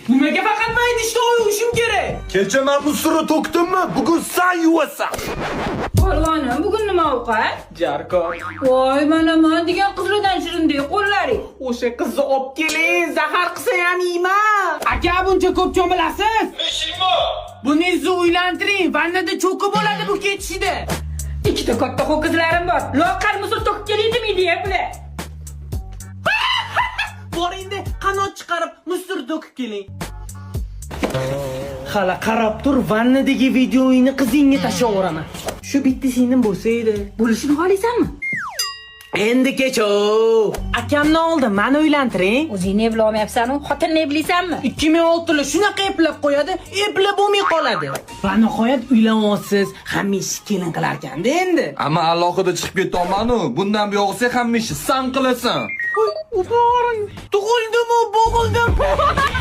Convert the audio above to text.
Nimaga faqat mayda ishda yuvishim kerak? Kecha men musori to'kdimmi? Bugun sen yuvasan. Polvonim, bugun nima ovqat? Jarkon. Voy, mana men degan qizlardan shirindek qo'llaring. O'sha qizni olib keling, zahar qilsa ham yeyman. Aka, buncha ko'p cho'milasiz? Buningizni uylantiring, vannada cho'kib bo'ladi bu ketishida. Ikkita katta ho'kizlarim bor. Loqal musor to'kib keldimi deyaptilar. Boringda qanot chiqarib musor to'kib keling. Hala qarab tur, vannadagi videoingni qizingga tashlayveraman. Shu bitta singlim bo'lsa edi. Bo'lishini xohlaysanmi? Endi kecho. Akamni oldi, meni uylantiring. O'zingni eplolmayapsan-ku, xotinni eplaysanmi? 2006 yil shunaqa eplab qo'yadi, eplab bo'lmay qoladi. Va nihoyat uylanyapsiz, hamisha kelin qilar ekanda endi. Ama alohida chiqib ketolmanu. Bundan buyog'isi hamisha san qilasan. Tug'ildim-u, bo'g'ildim.